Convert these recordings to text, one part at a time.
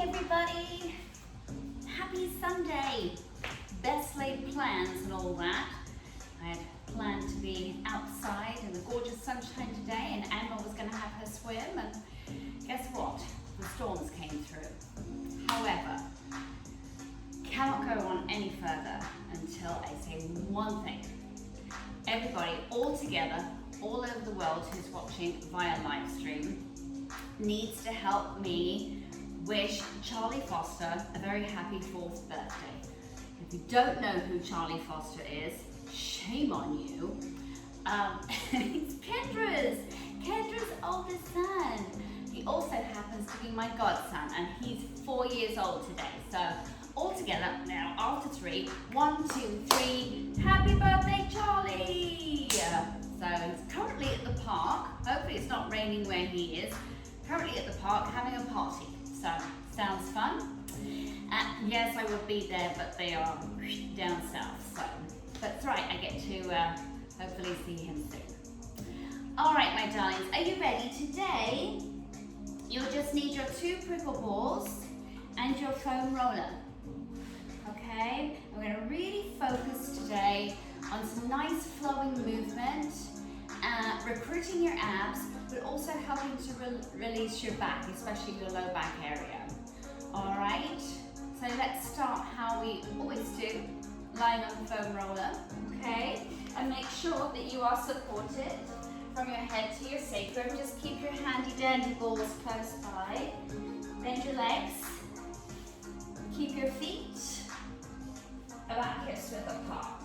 Everybody, happy Sunday. Best laid plans and all that. I had planned to be outside in the gorgeous sunshine today, and Emma was going to have her swim, and guess what? The storms came through. However, cannot go on any further until I say one thing. Everybody all together, all over the world who's watching via live stream, needs to help me wish Charlie Foster a very happy 4th birthday. If you don't know who Charlie Foster is, shame on you. He's Kendra's oldest son. He also happens to be my godson, and he's 4 years old today. So all together now, after 3, 1, 2, 3, happy birthday, Charlie! So he's currently at the park. Hopefully it's not raining where he is. Currently at the park having a party. So, sounds fun. Yes, I will be there, but they are down south. So, but it's right, I get to hopefully see him soon. All right, my darlings, are you ready? Today, you'll just need your 2 prickle balls and your foam roller. Okay, we're going to really focus today on some nice flowing movement, recruiting your abs, but also helping to release your back, especially your low back area. All right, so let's start how we always do, lying on the foam roller, okay? And make sure that you are supported from your head to your sacrum. Just keep your handy dandy balls close by. Bend your legs. Keep your feet about hips width apart.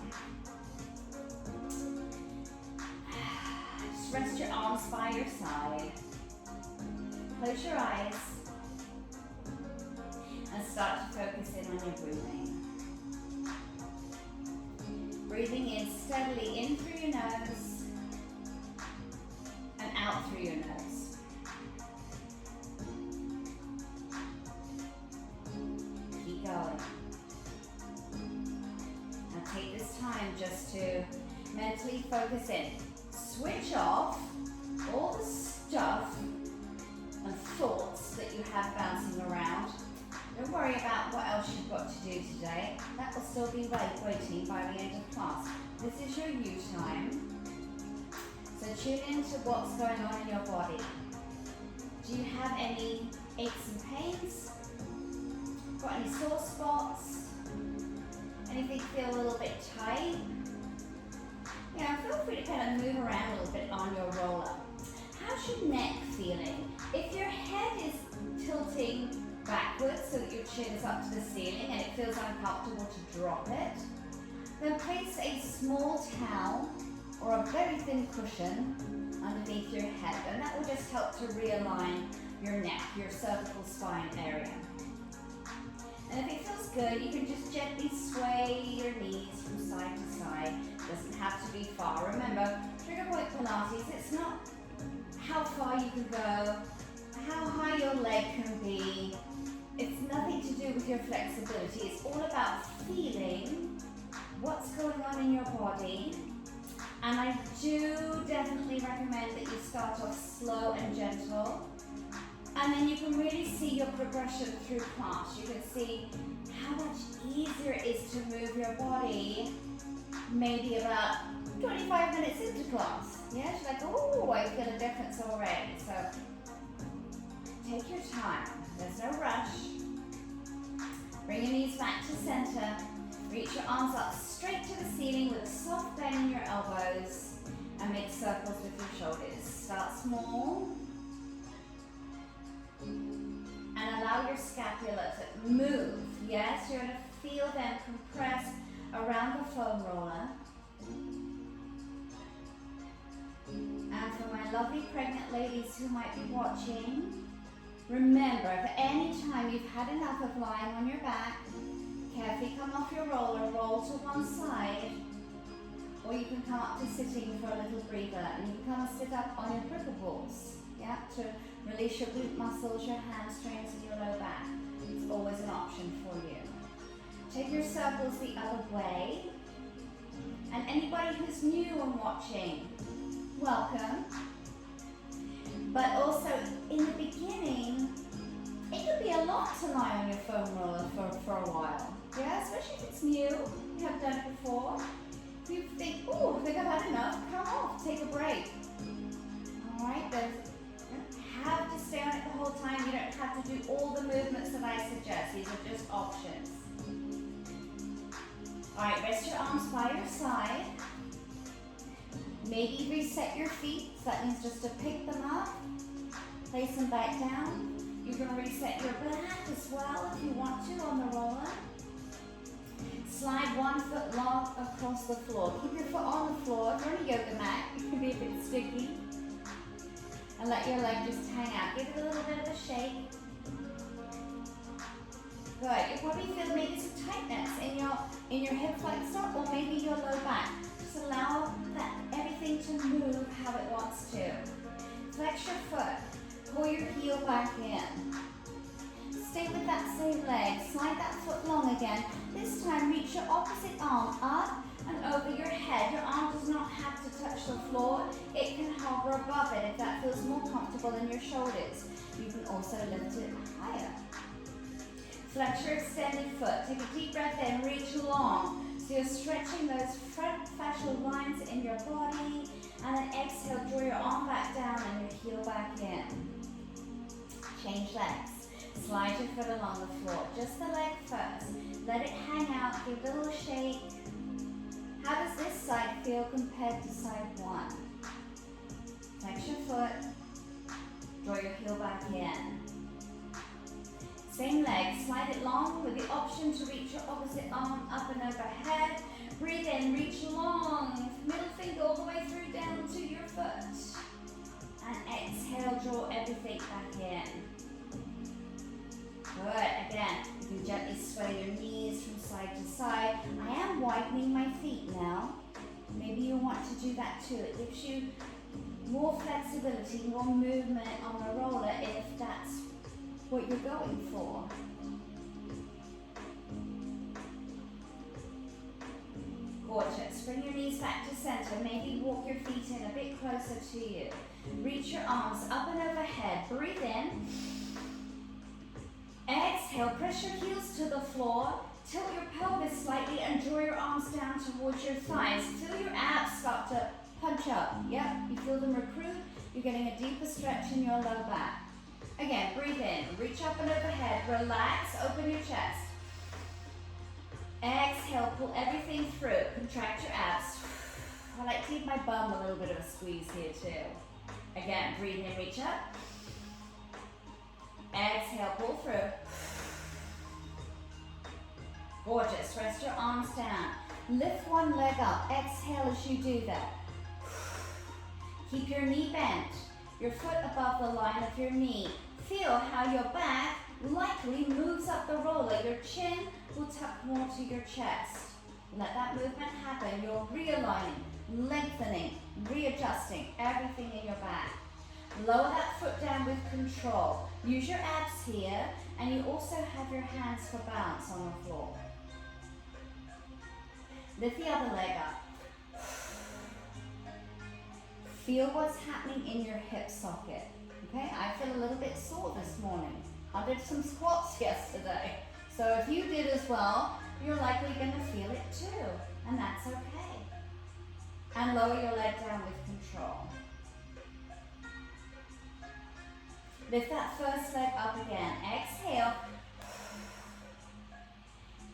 Just rest your arms by your side. Close your eyes and start to focus in on your breathing. Breathing in steadily in through your nose and out through your nose. Keep going. Now take this time just to mentally focus in. Switch off all the stuff and thoughts that you have bouncing around. Don't worry about what else you've got to do today. That will still be waiting by the end of class. This is your you time. So tune into what's going on in your body. Do you have any aches and pains? Got any sore spots? Anything feel a little bit tight? Yeah, feel free to kind of move around a little bit on your roller. How's your neck feeling? If your head is tilting backwards so that your chin is up to the ceiling and it feels uncomfortable to drop it, then place a small towel or a very thin cushion underneath your head, and that will just help to realign your neck, your cervical spine area. And if it feels good, you can just gently sway your knees from side to side. Doesn't have to be far. Remember, trigger point Pilates, it's not how far you can go, how high your leg can be. It's nothing to do with your flexibility. It's all about feeling what's going on in your body. And I do definitely recommend that you start off slow and gentle. And then you can really see your progression through class. You can see how much easier it is to move your body maybe about 25 minutes into class. Yeah, she's like, oh, I feel a difference already. So take your time. There's no rush. Bring your knees back to center. Reach your arms up straight to the ceiling with a soft bend in your elbows, and make circles with your shoulders. Start small. And allow your scapula to move. Yes, you're going to feel them compress around the foam roller. And for my lovely pregnant ladies who might be watching, remember, if at any time you've had enough of lying on your back, carefully come off your roller, roll to one side, or you can come up to sitting for a little breather, and you can come and sit up on your prickle balls, yeah, to release your glute muscles, your hamstrings, and your low back. It's always an option for you. Take your circles the other way, and anybody who's new and watching, welcome. But also, in the beginning, it could be a lot to lie on your foam roller for a while. Yeah, especially if it's new, you haven't done it before. If you think, oh, I think I've had enough, come off, take a break. All right, you don't have to stay on it the whole time. You don't have to do all the movements that I suggest. These are just options. All right, rest your arms by your side. Maybe reset your feet. So that means just to pick them up, place them back down. You can reset your back as well if you want to on the roller. Slide one foot long across the floor. Keep your foot on the floor. If you're on a yoga mat, it can be a bit sticky. And let your leg just hang out. Give it a little bit of a shake. Good. You'll probably feel maybe some tightness in your hip flexor or maybe your low back. Just allow that everything to move how it wants to. Flex your foot. Pull your heel back in. Stay with that same leg. Slide that foot long again. This time reach your opposite arm up and over your head. Your arm does not have to touch the floor. It can hover above it if that feels more comfortable in your shoulders. You can also lift it higher. Flex your extended foot. Take a deep breath in. Reach long. So you're stretching those front fascial lines in your body. And then exhale, draw your arm back down and your heel back in. Change legs. Slide your foot along the floor. Just the leg first. Let it hang out. Give it a little shake. How does this side feel compared to side one? Flex your foot. Draw your heel back in. Same leg. Slide it long with the option to reach your opposite arm up and overhead. Breathe in. Reach long. Middle finger all the way through down to your foot. And exhale. Draw everything back in. Good. Again, you can gently sway your knees from side to side. I am widening my feet now. Maybe you want to do that too. It gives you more flexibility, more movement on the roller if that's what you're going for. Gorgeous. Bring your knees back to center. Maybe walk your feet in a bit closer to you. Reach your arms up and overhead. Breathe in. Exhale, press your heels to the floor, tilt your pelvis slightly and draw your arms down towards your thighs. Feel your abs start to punch up. Yep, you feel them recruit. You're getting a deeper stretch in your low back. Again, breathe in, reach up and overhead, relax, open your chest. Exhale, pull everything through, contract your abs. I like to give my bum a little bit of a squeeze here too. Again, breathe in, reach up. Exhale, pull through. Gorgeous. Rest your arms down. Lift one leg up. Exhale as you do that. Keep your knee bent. Your foot above the line of your knee. Feel how your back likely moves up the roller. Your chin will tuck more to your chest. Let that movement happen. You're realigning, lengthening, readjusting everything in your back. Lower that foot down with control. Use your abs here, and you also have your hands for balance on the floor. Lift the other leg up. Feel what's happening in your hip socket. Okay, I feel a little bit sore this morning. I did some squats yesterday. So if you did as well, you're likely going to feel it too, and that's okay. And lower your leg down with control. Lift that first leg up again. Exhale.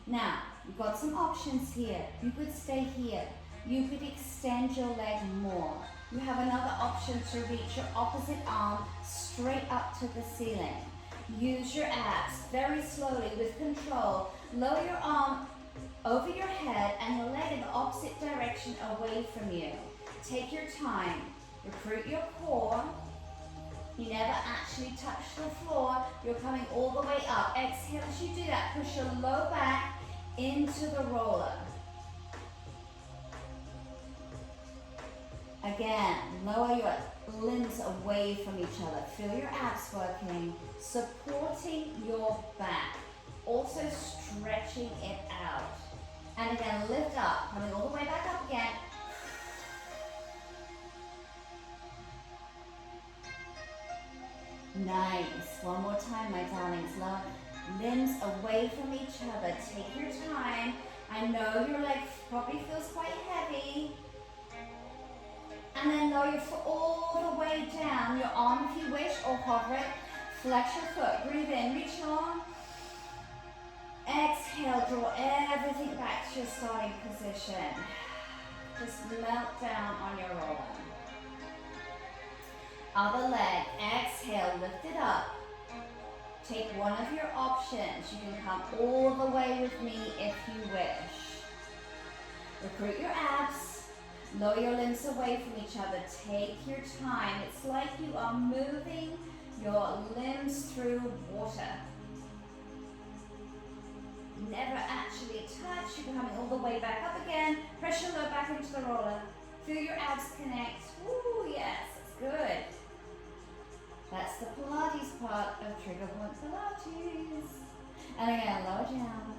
Now, you've got some options here. You could stay here. You could extend your leg more. You have another option to reach your opposite arm straight up to the ceiling. Use your abs very slowly with control. Lower your arm over your head and your leg in the opposite direction away from you. Take your time. Recruit your core. You never actually touch the floor. You're coming all the way up. Exhale as you do that. Push your low back into the roller. Again, lower your limbs away from each other. Feel your abs working, supporting your back. Also stretching it out. And again, lift up, coming all the way back up again. Nice. One more time, my darlings. Limbs away from each other. Take your time. I know your leg probably feels quite heavy. And then lower your foot all the way down. Your arm if you wish, or hover it. Flex your foot. Breathe in, reach long. Exhale, draw everything back to your starting position. Just melt down on your roller. Other leg, exhale, lift it up. Take one of your options. You can come all the way with me if you wish. Recruit your abs. Lower your limbs away from each other. Take your time. It's like you are moving your limbs through water. Never actually touch. You're coming all the way back up again. Press your low back into the roller. Feel your abs connect. Ooh, yes, it's good. That's the Pilates part of trigger point Pilates. And again, lower down.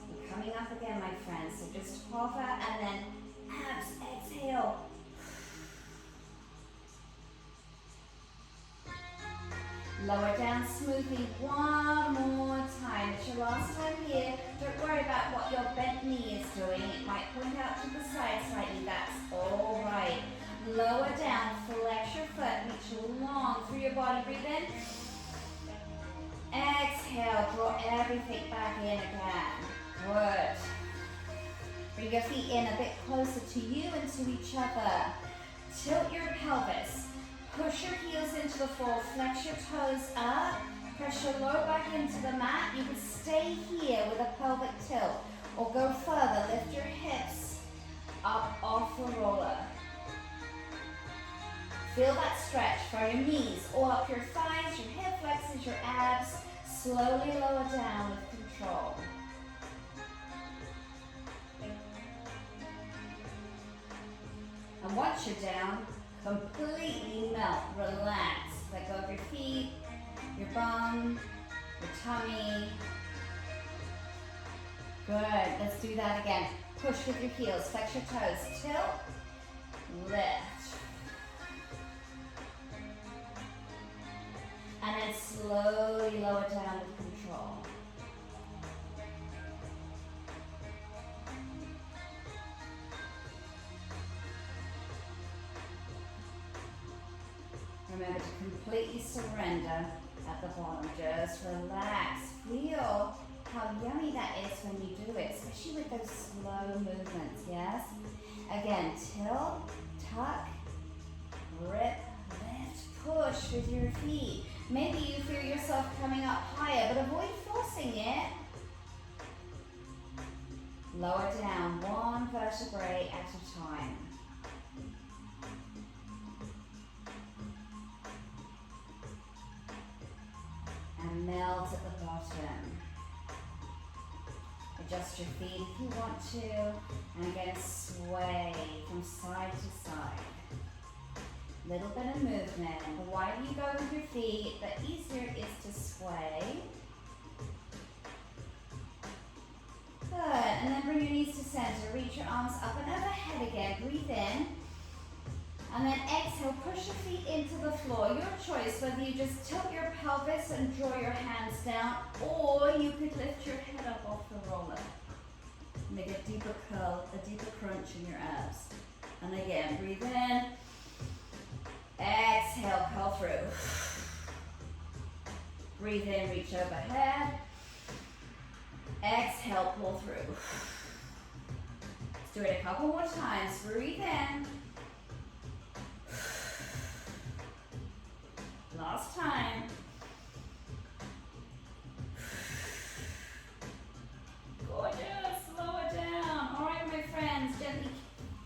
You're coming up again, my friends. So just hover and then abs, exhale. Lower down smoothly one more time. It's your last time here. Don't worry about what your bent knee is doing. It might point out to the side slightly. That's all right. Lower down, flex your foot, reach long through your body. Breathe in. Exhale, draw everything back in again. Good. Bring your feet in a bit closer to you and to each other. Tilt your pelvis. Push your heels into the floor, flex your toes up, press your low back into the mat. You can stay here with a pelvic tilt or go further, lift your hips up off the roller. Feel that stretch from your knees, all up your thighs, your hip flexors, your abs. Slowly lower down with control. And once you're down, completely melt, relax. Let go of your feet, your bum, your tummy. Good, let's do that again. Push with your heels, flex your toes, tilt, lift. And then slowly lower down with control. Remember to completely surrender at the bottom. Just relax. Feel how yummy that is when you do it, especially with those slow movements, yes? Again, tilt, tuck, grip, lift, push with your feet. Maybe you feel yourself coming up higher, but avoid forcing it. Lower down one vertebrae at a time. And melt at the bottom. Adjust your feet if you want to, and again sway from side to side. Little bit of movement. The wider you go with your feet, the easier it is to sway. Good, and then bring your knees to center. Reach your arms up and overhead again. Breathe in. And then exhale, push your feet into the floor. Your choice, whether you just tilt your pelvis and draw your hands down, or you could lift your head up off the roller. Make a deeper curl, a deeper crunch in your abs. And again, breathe in. Exhale, curl through. Breathe in, reach overhead. Exhale, pull through. Let's do it a couple more times. Breathe in. Last time. Gorgeous. Lower down. All right, my friends, gently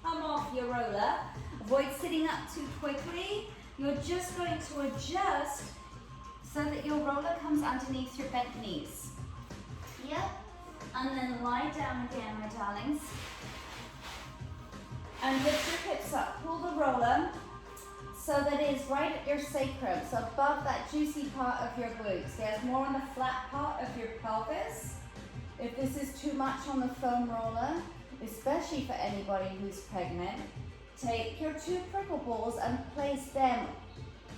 come off your roller. Avoid sitting up too quickly. You're just going to adjust so that your roller comes underneath your bent knees. Yep. And then lie down again, my darlings. And lift your hips up. Pull the roller so that it is right at your sacrum, so above that juicy part of your glutes. There's more on the flat part of your pelvis. If this is too much on the foam roller, especially for anybody who's pregnant, take your two prickle balls and place them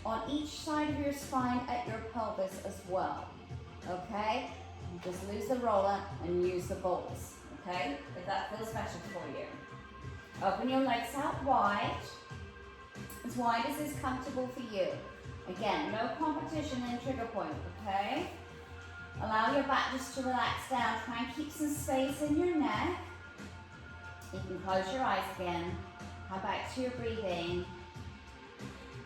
on each side of your spine at your pelvis as well, okay? Just lose the roller and use the balls, okay? If that feels better for you. Open your legs out wide as is comfortable for you. Again, no competition in trigger point, okay? Allow your back just to relax down. Try and keep some space in your neck. You can close your eyes again. Come back to your breathing.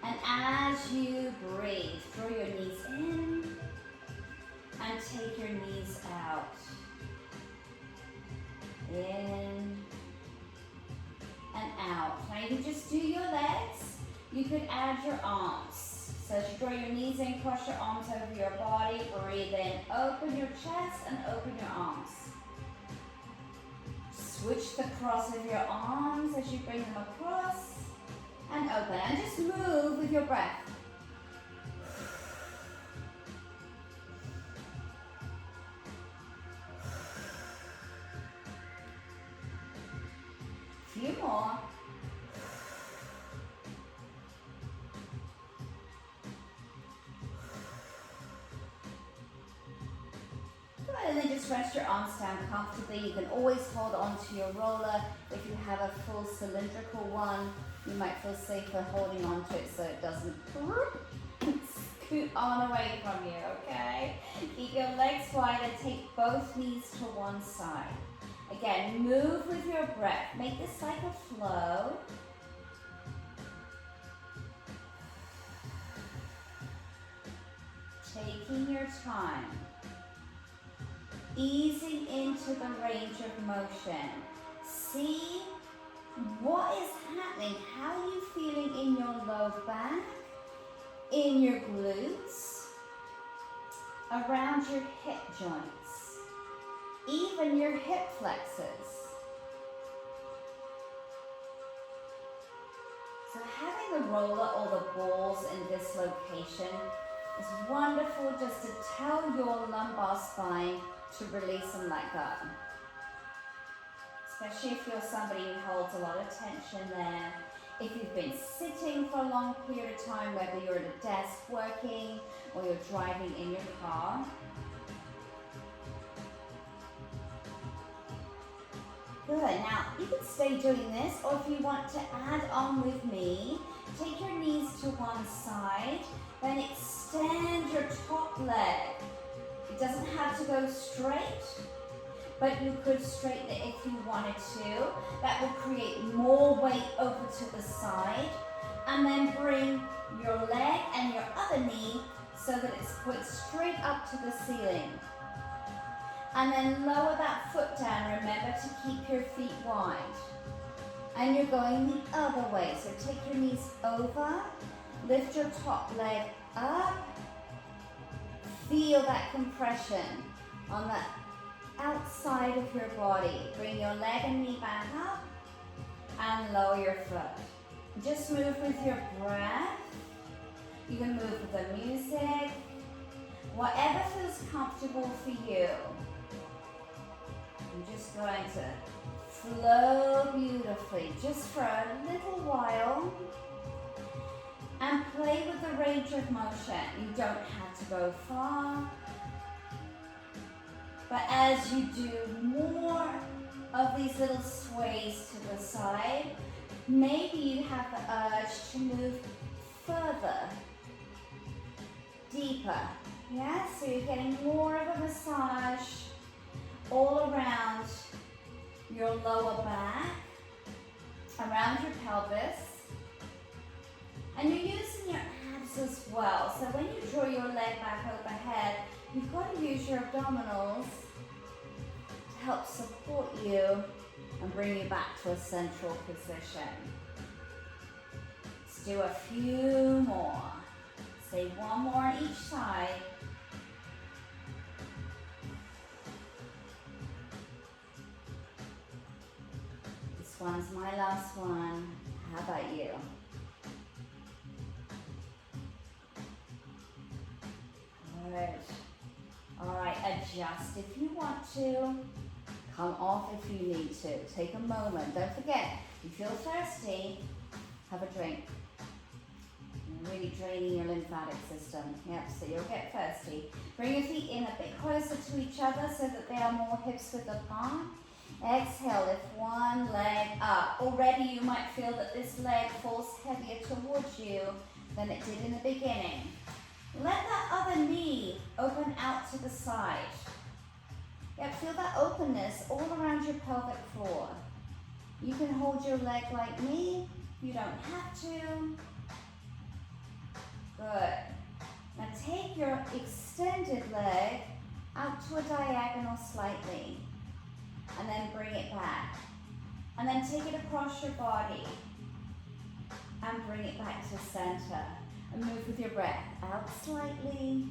And as you breathe, draw your knees in and take your knees out. In and out. Now you can just do your legs. You could add your arms. So as you draw your knees in, cross your arms over your body, breathe in, open your chest and open your arms. Switch the cross of your arms as you bring them across and open. And just move with your breath. Few more. And then just rest your arms down comfortably. You can always hold on to your roller. If you have a full cylindrical one, you might feel safer holding on to it so it doesn't scoot on away from you, okay? Keep your legs wide and take both knees to one side. Again, move with your breath. Make this like a flow. Taking your time. Easing into the range of motion. See what is happening. How are you feeling in your low back, in your glutes, around your hip joints, even your hip flexors. So having the roller or the balls in this location is wonderful just to tell your lumbar spine to release and let go. Especially if you're somebody who holds a lot of tension there. If you've been sitting for a long period of time, whether you're at a desk working or you're driving in your car. Good, now you can stay doing this, or if you want to add on with me, take your knees to one side, then extend your top leg. It doesn't have to go straight, but you could straighten it if you wanted to. That will create more weight over to the side. And then bring your leg and your other knee so that it's put straight up to the ceiling. And then lower that foot down. Remember to keep your feet wide. And you're going the other way. So take your knees over, lift your top leg up. Feel that compression on the outside of your body. Bring your leg and knee back up and lower your foot. Just move with your breath. You can move with the music. Whatever feels comfortable for you. I'm just going to flow beautifully just for a little while. And play with the range of motion. You don't have to go far. But as you do more of these little sways to the side, maybe you have the urge to move further, deeper. Yeah, so you're getting more of a massage all around your lower back, around your pelvis. And you're using your abs as well. So when you draw your leg back overhead, you've got to use your abdominals to help support you and bring you back to a central position. Let's do a few more. Say one more on each side. This one's my last one. How about you? All right, adjust if you want to. Come off if you need to. Take a moment. Don't forget, if you feel thirsty, have a drink. really draining your lymphatic system. Yep, so you'll get thirsty. Bring your feet in a bit closer to each other so that they are more hips width apart. Exhale, lift one leg up. Already you might feel that this leg falls heavier towards you than it did in the beginning. Let that other knee open out to the side. Yep, feel that openness all around your pelvic floor. You can hold your leg like me. You don't have to. Good. Now take your extended leg out to a diagonal slightly. And then bring it back. And then take it across your body. And bring it back to center. And move with your breath. Out slightly.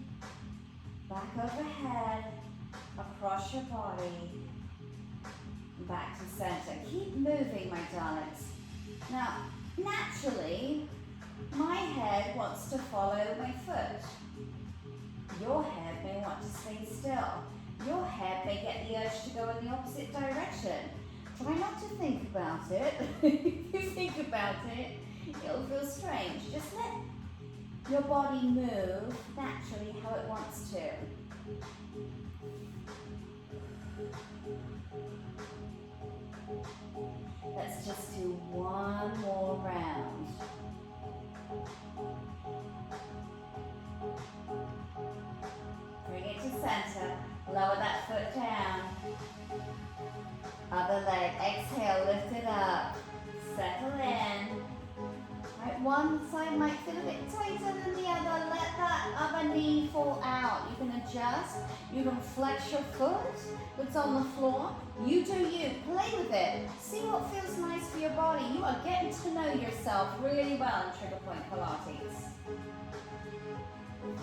Back overhead. Across your body. Back to center. Keep moving, my darlings. Now, naturally, my head wants to follow my foot. Your head may want to stay still. Your head may get the urge to go in the opposite direction. Try not to think about it. If you think about it, it'll feel strange. Just let your body move naturally how it wants to. Let's just do one more round. Bring it to center. Lower that foot down. Other leg. Exhale, lift it up. Settle in. Right, one side might feel a bit tighter than the other. Let that other knee fall out. You can adjust. You can flex your foot that's on the floor. You do you. Play with it. See what feels nice for your body. You are getting to know yourself really well in Trigger Point Pilates.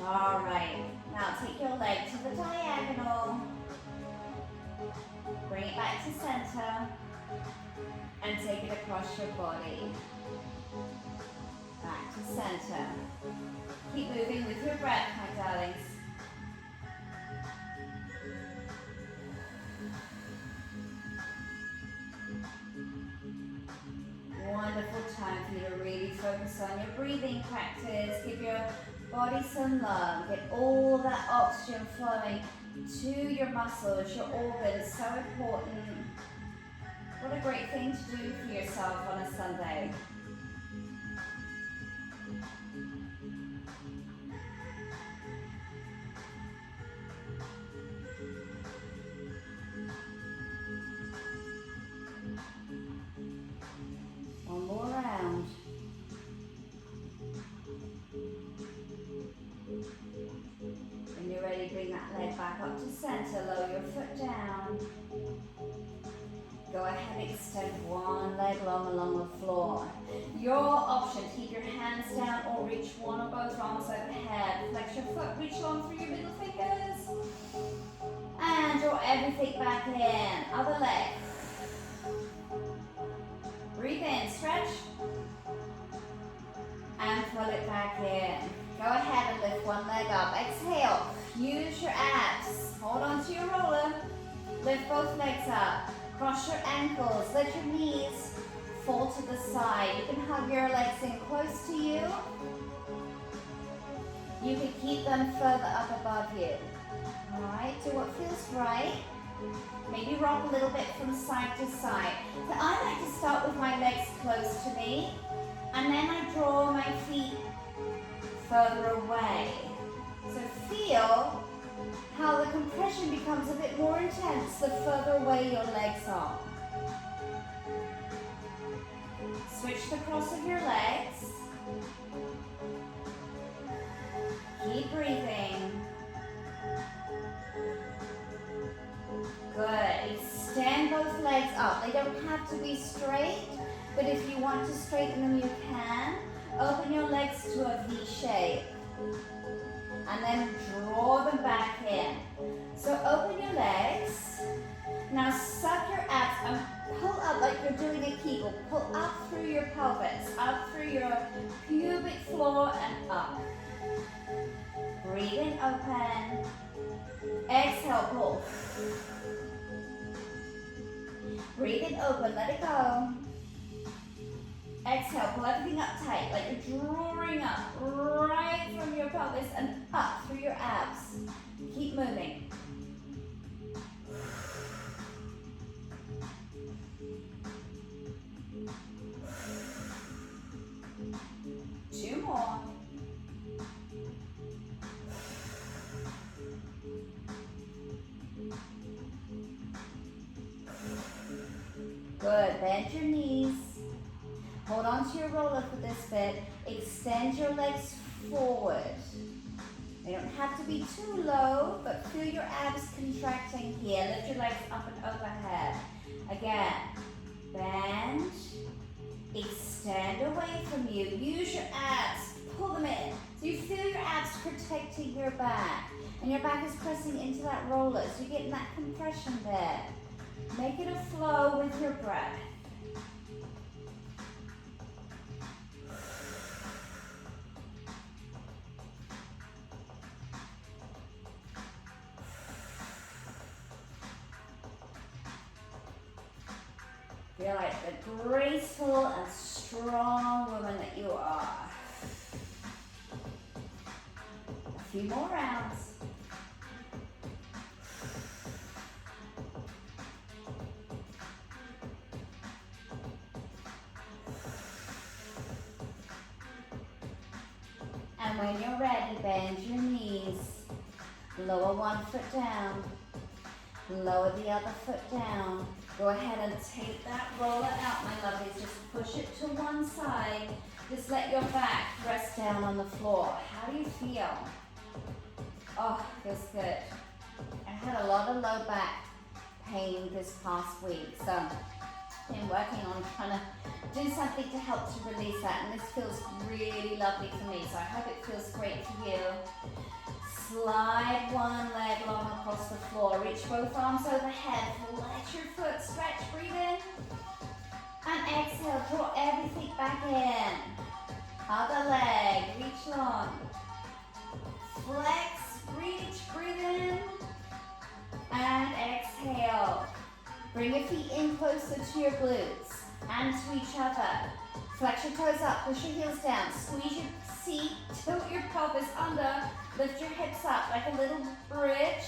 All right. Now take your leg to the diagonal. Bring it back to center. And take it across your body. Back to center. Keep moving with your breath, my darlings. Wonderful time for you to really focus on your breathing practice. Give your body some love. Get all that oxygen flowing to your muscles, your organs. So important. What a great thing to do for yourself on a Sunday. One more round. When you're ready, bring that leg back up to center. Lower your foot down. Go ahead, extend one leg long along the floor. Your option, keep your hands down or reach one or both arms overhead. Flex your foot, reach long through your middle fingers. And draw everything back in. Other leg. Breathe in, stretch. And pull it back in. Go ahead and lift one leg up. Exhale, use your abs. Hold on to your roller. Lift both legs up. Cross your ankles, let your knees fall to the side. You can hug your legs in close to you. You can keep them further up above you. All right, do what feels right. Maybe rock a little bit from side to side. So I like to start with my legs close to me, and then I draw my feet further away. So feel how the compression becomes a bit more intense the further away your legs are. Switch the cross of your legs. Keep breathing. Good. Extend both legs up. They don't have to be straight, but if you want to straighten them, you can. Open your legs to a V shape. And then draw them back in. So open your legs. Now suck your abs and pull up like you're doing a Kegel. Pull up through your pelvis, up through your pubic floor and up. Breathe in, open. Exhale, pull. Breathe in, open, let it go. Exhale, pull everything up tight, like you're drawing up pelvis and up through your abs. Keep moving. Two more. Good, bend your knees. Hold on to your roller for this bit. Extend your legs forward. They don't have to be too low, but feel your abs contracting here. Lift your legs up and overhead. Again, bend, extend away from you. Use your abs, pull them in. So you feel your abs protecting your back. And your back is pressing into that roller, so you're getting that compression there. Make it a flow with your breath. Feel like the graceful and strong woman that you are. A few more rounds. And when you're ready, bend your knees. Lower one foot down. Lower the other foot down. Go ahead and take that roller out, my lovelies. Just push it to one side. Just let your back rest down on the floor. How do you feel? Oh, feels good. I had a lot of low back pain this past week, so I've been working on trying to do something to help to release that, and this feels really lovely for me, so I hope it feels great for you. Slide one leg long across the floor. Reach both arms overhead. Let your foot stretch. Breathe in. And exhale. Draw everything back in. Other leg. Reach long. Flex. Reach. Breathe in. And exhale. Bring your feet in closer to your glutes and to each other. Flex your toes up. Push your heels down. Squeeze your seat. Tilt your pelvis under. Lift your hips up like a little bridge.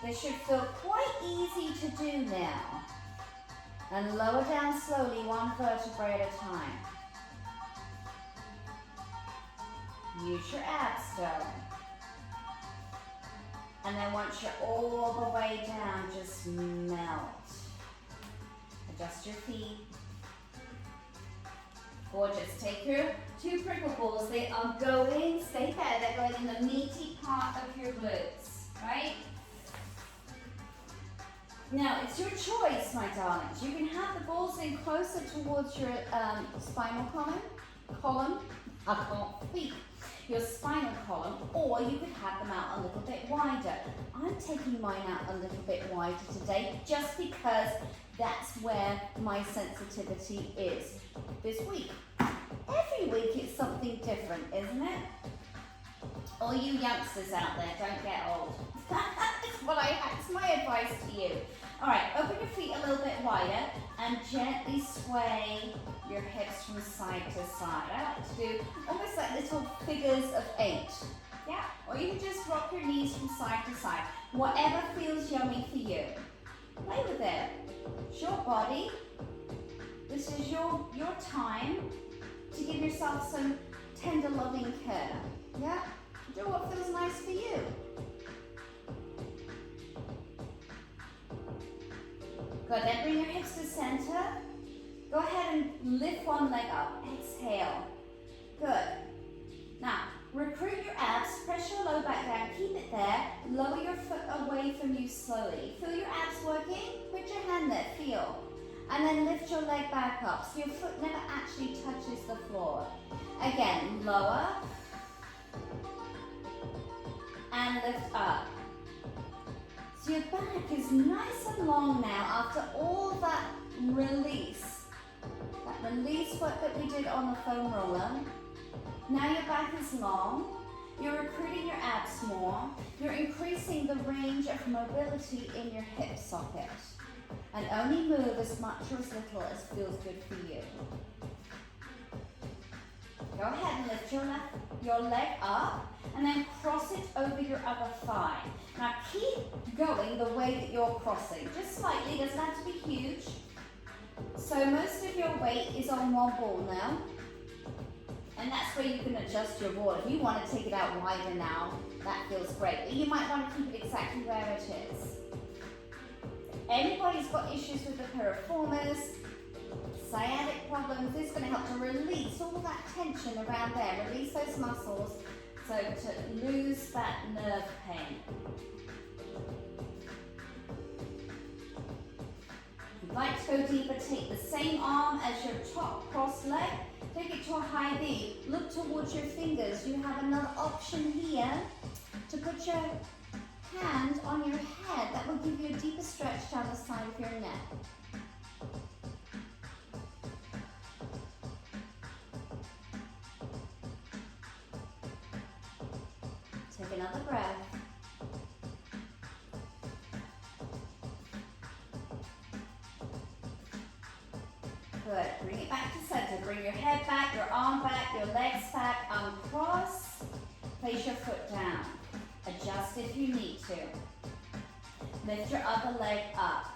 This should feel quite easy to do now. And lower down slowly, one vertebrae at a time. Use your abs though. And then once you're all the way down, just melt. Adjust your feet. Gorgeous. Take your two prickle balls. They are going, stay there, they're going in the meaty part of your glutes, right? Now, it's your choice, my darlings. You can have the balls in closer towards your spinal column, I can't speak, your spinal column, or you could have them out a little bit wider. I'm taking mine out a little bit wider today just because that's where my sensitivity is this week. Every week it's something different, isn't it? All you youngsters out there, don't get old. It's my advice to you. All right, open your feet a little bit wider and gently sway your hips from side to side. I like to do almost like little figures of 8. Yeah, or you can just rock your knees from side to side. Whatever feels yummy for you. Play with it. It's your body. This is your time to give yourself some tender loving care. Yeah? Do what feels nice for you. Good, then bring your hips to center. Go ahead and lift one leg up. Exhale. Good. Now, recruit your abs. Press your low back down. Keep it there. Lower your foot away from you slowly. Feel your abs working? Put your hand there. Feel. And then lift your leg back up so your foot never actually touches the floor. Again, lower. And lift up. So your back is nice and long now after all that release. That release work that we did on the foam roller. Now your back is long. You're recruiting your abs more. You're increasing the range of mobility in your hip socket. And only move as much or as little as feels good for you. Go ahead and lift your leg up and then cross it over your other thigh. Now keep going the way that you're crossing, just slightly, doesn't have to be huge. So most of your weight is on one ball now. And that's where you can adjust your ball. If you want to take it out wider now, that feels great. But you might want to keep it exactly where it is. Anybody's got issues with the piriformis, sciatic problems, this is going to help to release all that tension around there, release those muscles, so to lose that nerve pain. If you'd like to go deeper, take the same arm as your top cross leg, take it to a high V, look towards your fingers. You have another option here to put your hand on your head. That will give you a deeper stretch down the side of your neck. Take another breath. Good. Bring it back to center. Bring your head back, your arm back, your legs back. Uncross. Place your foot down. Adjust if you need to. Lift your other leg up.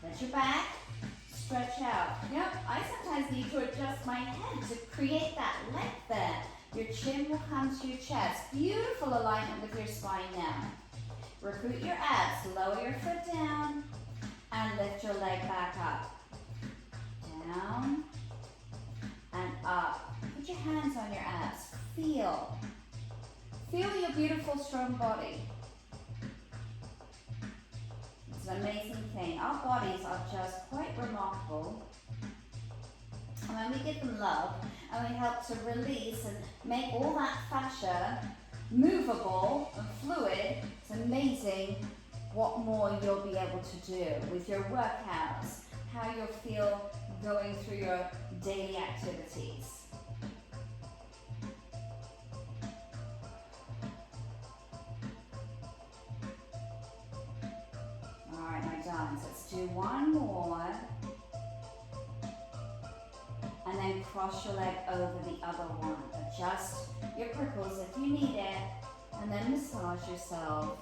Let your back stretch out. Yep, I sometimes need to adjust my head to create that leg there. Your chin will come to your chest. Beautiful alignment with your spine now. Recruit your abs. Lower your foot down and lift your leg back up. Down and up. Put your hands on your abs. Feel. Feel your beautiful, strong body. It's an amazing thing. Our bodies are just quite remarkable. And when we give them love and we help to release and make all that fascia movable and fluid, it's amazing what more you'll be able to do with your workouts, how you'll feel going through your daily activities. All right, my darlings, let's do one more. And then cross your leg over the other one. Adjust your prickles if you need it, and then massage yourself.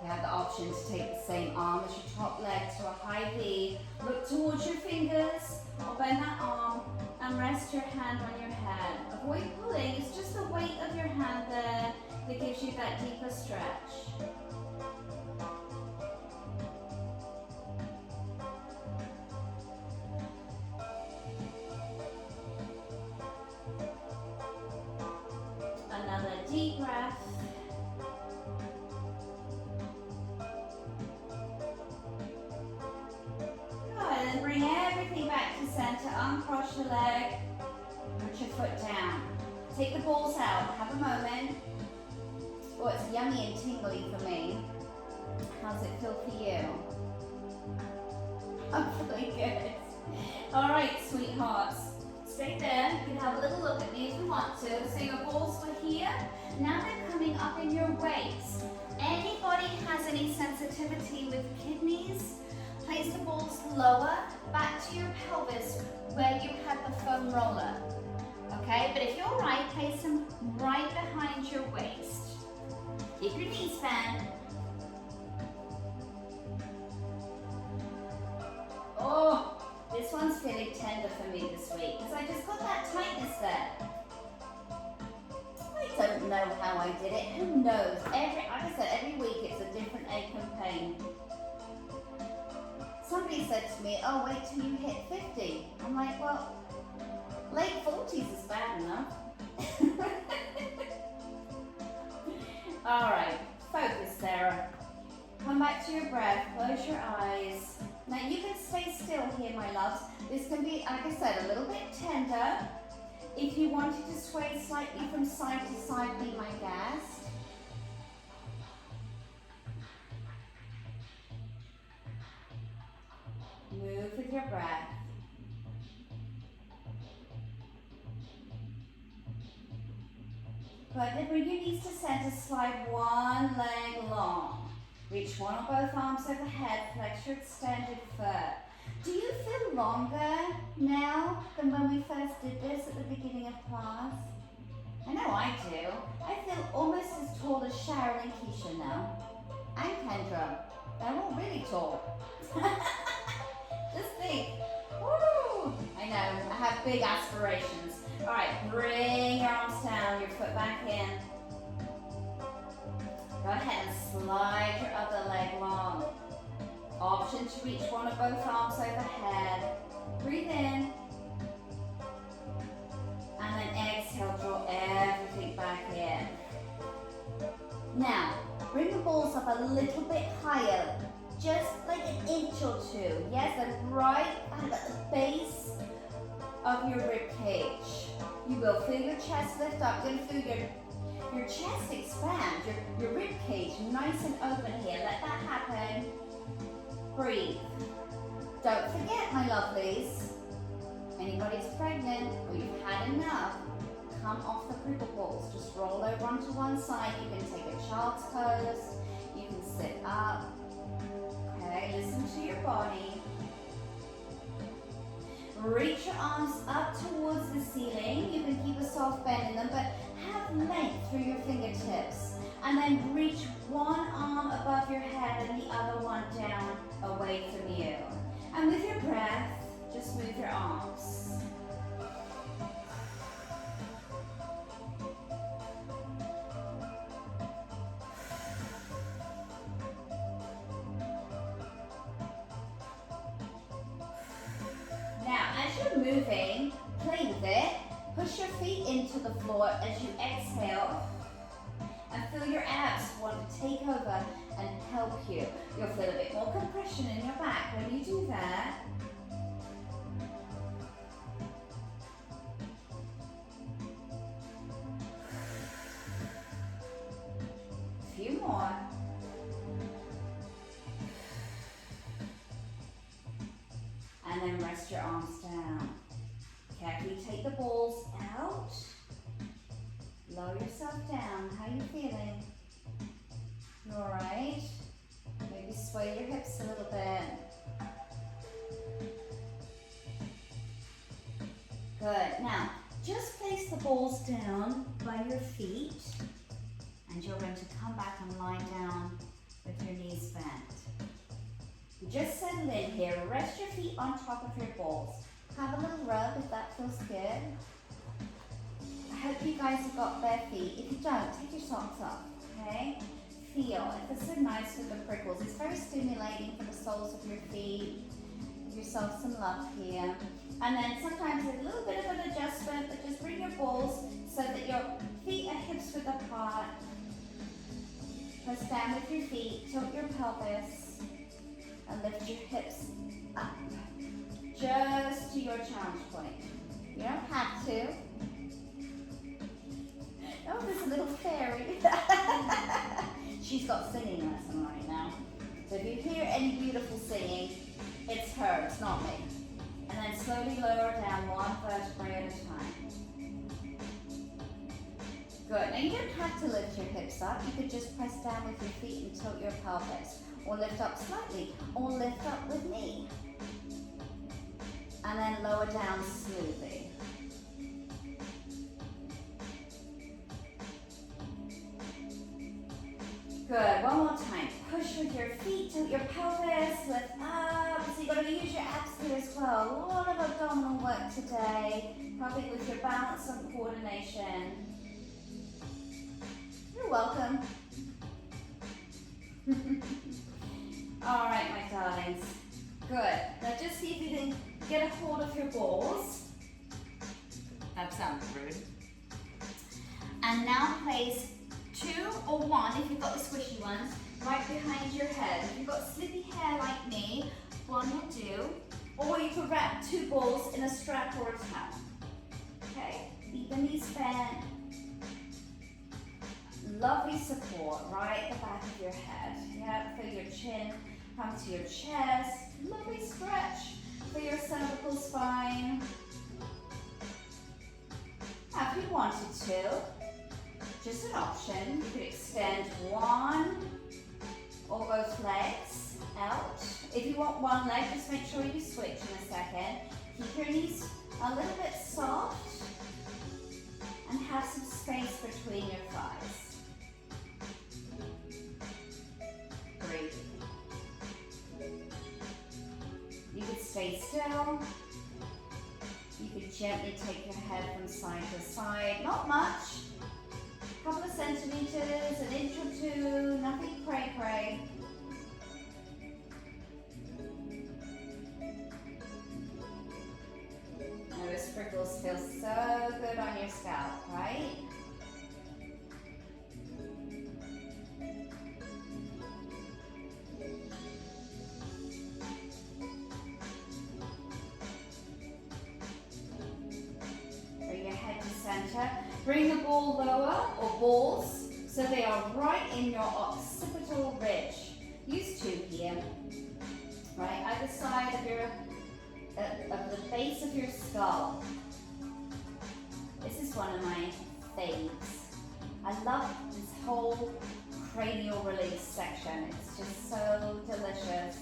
You have the option to take the same arm as your top leg to a high V. Look towards your fingers, or bend that arm, and rest your hand on your head. Avoid pulling, it's just the weight of your hand there that gives you that deeper stretch. Another deep breath. Good, and bring everything back to center. Uncross your leg. Put your foot down. Take the balls out. Have a moment. Oh, it's yummy and tingly for me. How's it feel for you? Hopefully good. All right, sweethearts. Stay there. You can have a little look at me if you want to. So your balls were here. Now they're coming up in your waist. Anybody has any sensitivity with kidneys? Place the balls lower, back to your pelvis where you had the foam roller. Okay, but if you're right, place them right behind your waist. Keep your knees bent. Oh, this one's feeling tender for me this week because I just got that tightness there. I don't know how I did it. Who knows? Like I said, every week it's a different ache and pain. Somebody said to me, oh, wait till you hit 50. I'm like, well, late 40s is bad enough. All right, focus, Sarah. Come back to your breath, close your eyes. Now you can stay still here, my loves. This can be, like I said, a little bit tender. If you wanted to sway slightly from side to side, be my guest. Move with your breath. Good, then bring your knees to center, slide one leg long. Reach one or both arms overhead, flex your extended foot. Do you longer now than when we first did this at the beginning of class? I know I do. I feel almost as tall as Sharon and Keisha now. And Kendra. They're all really tall. Just think. Woo! I know, I have big aspirations. All right, bring your arms down, your foot back in. Go ahead and slide your other leg long. Option to reach one or both arms overhead. Breathe in. And then exhale, draw everything back in. Now, bring the balls up a little bit higher, just like an inch or two. Yes, they're right at the base of your rib cage. You will feel your chest lift up. You're going to feel your chest expand, your rib cage nice and open here. Let that happen. Breathe. Don't forget, my lovelies, anybody's pregnant or you've had enough, come off the prickle balls. Just roll over onto one side. You can take a child's pose. You can sit up. Okay, listen to your body. Reach your arms up towards the ceiling. You can keep a soft bend in them, but have length through your fingertips. And then reach one arm above your head and the other one down away from you. And with your breath, just move your arms. Moving, play with it. Push your feet into the floor as you exhale and feel your abs want to take over and help you. You'll feel a bit more compression in your back when you do that. A few more. And then rest your arms down. Carefully take the balls out. Lower yourself down. How are you feeling? You all right? Maybe sway your hips a little bit. Good. Now, just place the balls down by your feet, and you're going to come back and lie down with your knees bent. Just settle in here. Rest your feet on top of your balls. Have a little rub if that feels good. I hope you guys have got bare feet. If you don't, take your socks off, okay? Feel. It feels so nice with the prickles. It's very stimulating for the soles of your feet. Give yourself some love here. And then sometimes a little bit of an adjustment, but just bring your balls so that your feet and hips width apart. Press down with your feet, tilt your pelvis, and lift your hips up. Just to your challenge point. You don't have to. Oh, there's a little fairy. She's got singing lesson right now. So if you hear any beautiful singing, it's her, it's not me. And then slowly lower down one vertebrae at a time. Good. Now you don't have to lift your hips up. You could just press down with your feet and tilt your pelvis. Or lift up slightly. Or lift up with me. And then lower down smoothly. Good, one more time. Push with your feet, tilt your pelvis, lift up. So you've got to use your abs here as well. A lot of abdominal work today. Probably with your balance and coordination. You're welcome. All right, my darlings. Good. Now just see if you can get a hold of your balls. That sounds rude. And now place 2 or 1, if you've got the squishy ones, right behind your head. If you've got slippy hair like me, 1 will do. Or you could wrap 2 balls in a strap or a towel. Okay, keep the knees bent. Lovely support right at the back of your head. Yeah, feel your chin come to your chest. Lovely stretch for your cervical spine. Now, if you wanted to, just an option, you could extend one or both legs out If you want one leg, just make sure you switch in a second. Keep your knees a little bit soft and have some space between your thighs. Breathe. You could stay still. You could gently take your head from side to side. Not much. A couple of centimeters, an inch or two, nothing cray-cray. Those prickles feel so good on your scalp, right? Bring your head to center. Bring the ball lower, or balls, so they are right in your occipital ridge. Use two here. Right, either side of your of the base of your skull. This is one of my faves. I love this whole cranial release section. It's just so delicious.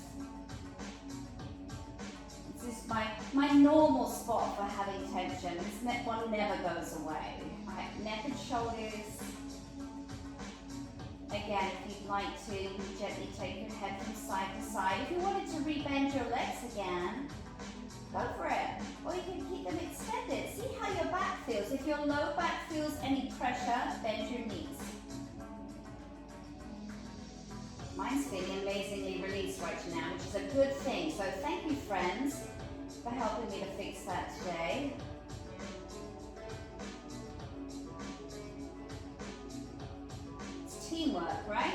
This is my normal spot for having tension. This one never goes away. Right, neck and shoulders. Again, if you'd like to, you can gently take your head from side to side. If you wanted to rebend your legs again, go for it. Or you can keep them extended. See how your back feels. If your low back feels any pressure, bend your knees. Mine's feeling amazingly released right now, which is a good thing. So thank you, friends, for helping me to fix that today. It's teamwork, right?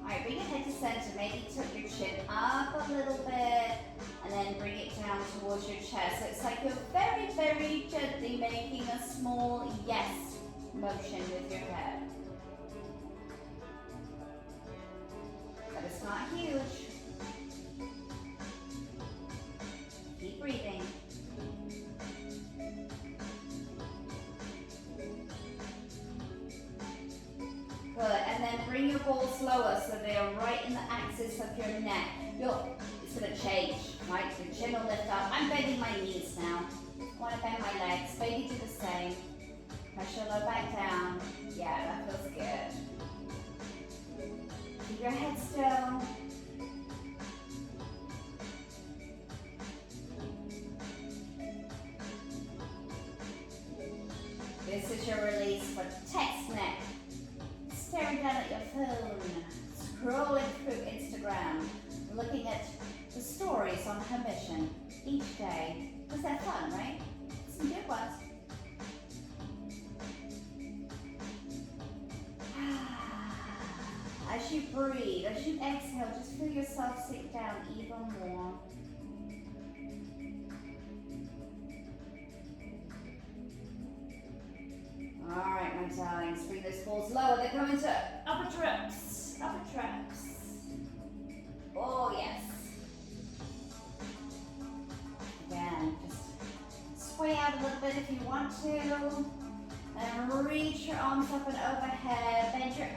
Alright, bring your head to center. Maybe tilt your chin up a little bit and then bring it down towards your chest. So it's like you're very, very gently making a small yes motion with your head. But it's not huge. Keep breathing. Good, and then bring your balls lower so they are right in the axis of your neck. It's going to change, right? Your chin will lift up. I'm bending my knees now. I want to bend my legs. Baby, do the same. Press your low back down. Yeah, that feels good. Keep your head still. This is your release for text neck. Staring down at your phone, scrolling through Instagram, looking at the stories on her mission each day. Was that fun, right? Some good ones. As you breathe, as you exhale, just feel yourself sink down even more. Alright, my darlings, bring those balls lower. They're coming to upper traps. Upper traps. Oh, yes. Again, just sway out a little bit if you want to. And reach your arms up and overhead. Bend your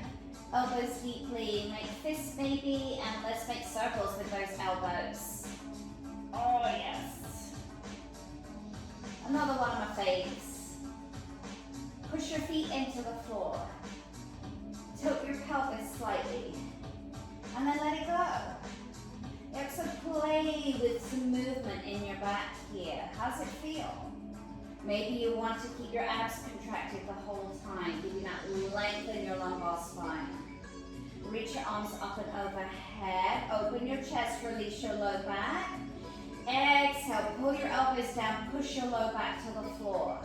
elbows deeply. Make fists maybe, and let's make circles with those elbows. Oh, yes. Another one of my faves. Push your feet into the floor. Tilt your pelvis slightly. And then let it go. You have to play with some movement in your back here. How's it feel? Maybe you want to keep your abs contracted the whole time, giving that length in your lumbar spine. Reach your arms up and overhead. Open your chest, release your low back. Exhale, pull your elbows down, push your low back to the floor.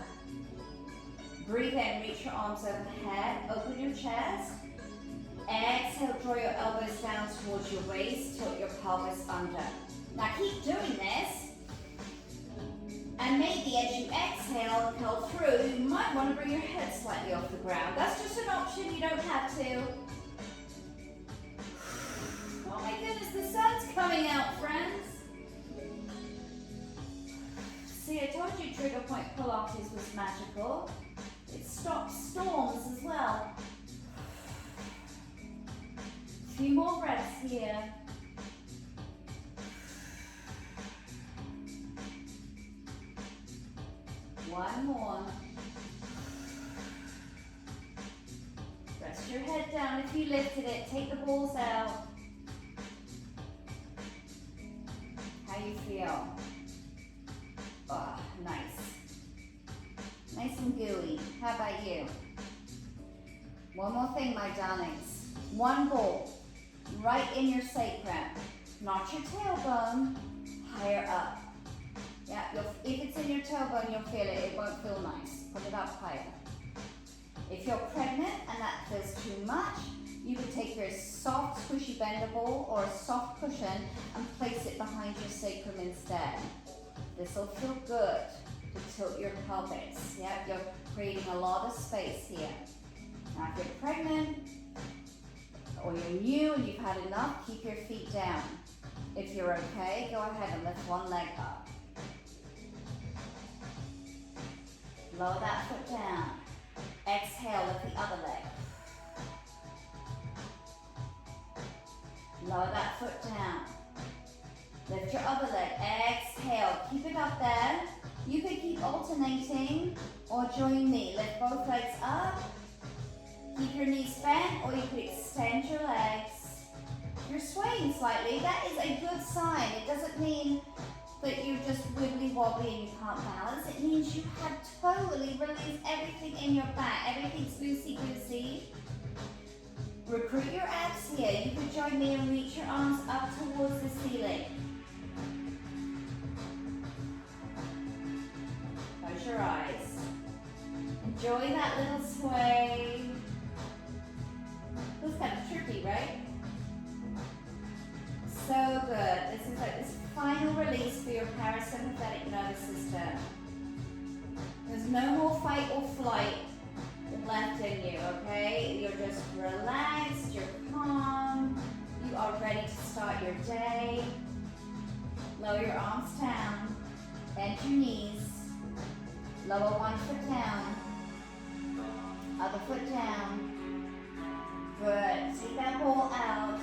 Breathe in, reach your arms overhead, open your chest. Exhale, draw your elbows down towards your waist, tilt your pelvis under. Now keep doing this. And maybe as you exhale and curl through, you might want to bring your head slightly off the ground. That's just an option, you don't have to. Oh my goodness, the sun's coming out, friends. See, I told you trigger point Pilates was magical. It stops storms as well. A few more breaths here. One more. Rest your head down if you lifted it. Take the balls out. How you feel? Oh, nice. Nice and gooey. How about you? One more thing, my darlings. One ball right in your sacrum. Not your tailbone, higher up. Yeah, if it's in your tailbone, you'll feel it. It won't feel nice. Put it up higher. If you're pregnant and that feels too much, you can take your soft, squishy bendable or a soft cushion and place it behind your sacrum instead. This will feel good to tilt your pelvis. Yeah, you're creating a lot of space here. Now, if you're pregnant or you're new and you've had enough, keep your feet down. If you're okay, go ahead and lift one leg up. Lower that foot down. Exhale, lift the other leg. Lower that foot down. Lift your other leg. Exhale. Keep it up there. You could keep alternating or join me. Lift both legs up. Keep your knees bent, or you could extend your legs. You're swaying slightly. That is a good sign. It doesn't mean that you're just wibbly wobbly and you can't balance. It means you have totally released everything in your back. Everything's loosey-goosey. Recruit your abs here. You could join me and reach your arms up towards the ceiling. Close your eyes. Enjoy that little sway. Feels kind of tricky, right? So good. This is like this final release for your parasympathetic nervous system. There's no more fight or flight left in you, okay? You're just relaxed, you're calm, you are ready to start your day. Lower your arms down, bend your knees, lower one foot down, other foot down. Good. Take that ball out.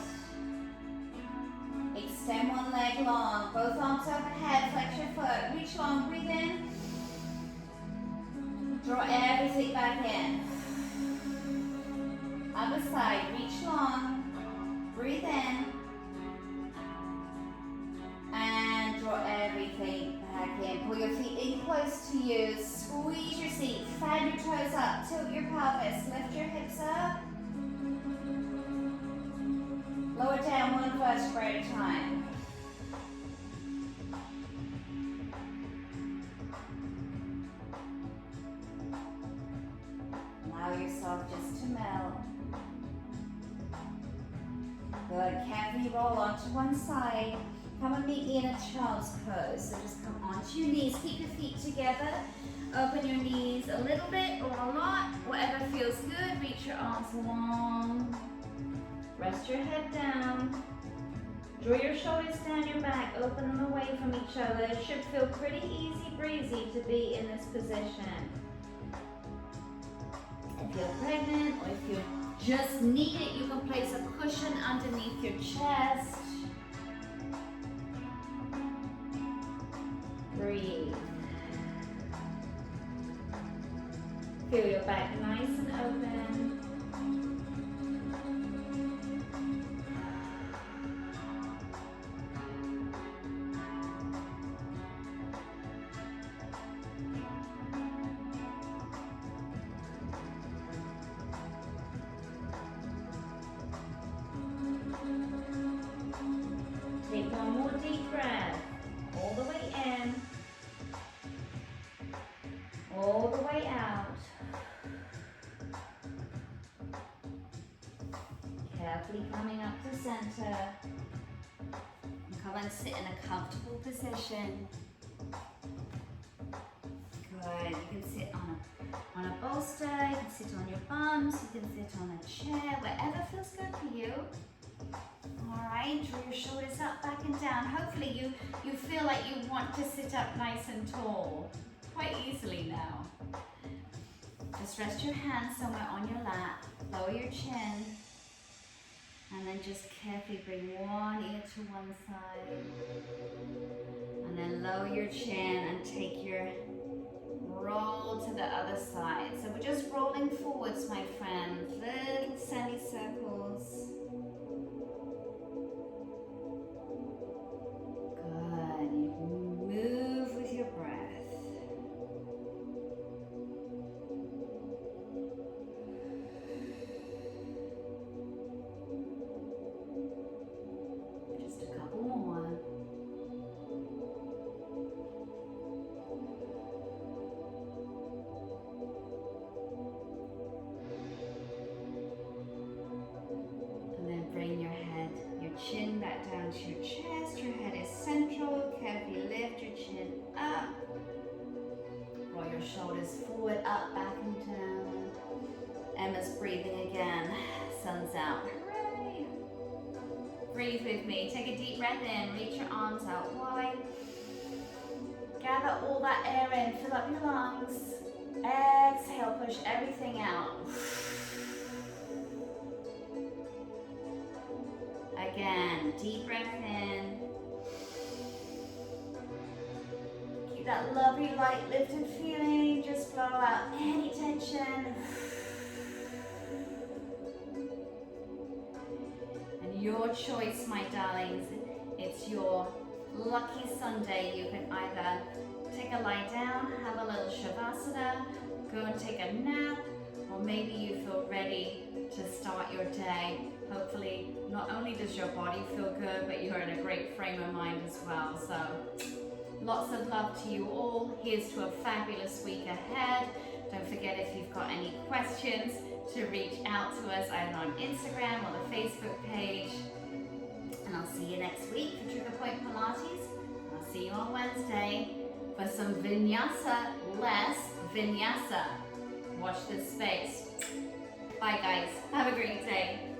Extend one leg long, both arms overhead, flex your foot, reach long, breathe in. Draw everything back in. Other side, reach long, breathe in. And draw everything back in. Pull your feet in close to you, squeeze your seat, fan your toes up, tilt your pelvis, lift your hips up. Lower down one vertebra at a time. Allow yourself just to melt. Good. Carefully roll onto one side. Come and meet me in a child's pose. So just come onto your knees. Keep your feet together. Open your knees a little bit or a lot. Whatever feels good. Reach your arms long. Rest your head down. Draw your shoulders down your back. Open them away from each other. It should feel pretty easy breezy to be in this position. If you're pregnant or if you just need it, you can place a cushion underneath your chest. Breathe. Feel your back nice and open. Take one more deep breath, all the way in, all the way out. Carefully coming up to center. And come and sit in a comfortable position. Good. You can sit on a bolster, you can sit on your bums, you can sit on a chair, wherever feels good for you. Alright, draw your shoulders up, back and down. Hopefully you feel like you want to sit up nice and tall. Quite easily now. Just rest your hands somewhere on your lap, lower your chin, and then just carefully bring one ear to one side. And then lower your chin and take your roll to the other side. So we're just rolling forwards, my friend. Little semicircles. Good. Move with your breath. Just a couple more. Bring your head, your chin back down to your chest. Your head is central. Carefully lift your chin up. Roll your shoulders forward, up, back and down. Emma's breathing again. Sun's out. Hooray! Breathe with me. Take a deep breath in. Reach your arms out wide. Gather all that air in. Fill up your lungs. Exhale. Push everything out. Again, deep breath in. Keep that lovely light lifted feeling. Just blow out any tension. And your choice, my darlings. It's your lucky Sunday. You can either take a lie down, have a little shavasana, go and take a nap, or maybe you feel ready to start your day. Hopefully, not only does your body feel good, but you're in a great frame of mind as well. So, lots of love to you all. Here's to a fabulous week ahead. Don't forget, if you've got any questions, to reach out to us either on Instagram or the Facebook page. And I'll see you next week for Trigger Point Pilates. I'll see you on Wednesday for some vinyasa, less vinyasa. Watch this space. Bye guys. Have a great day.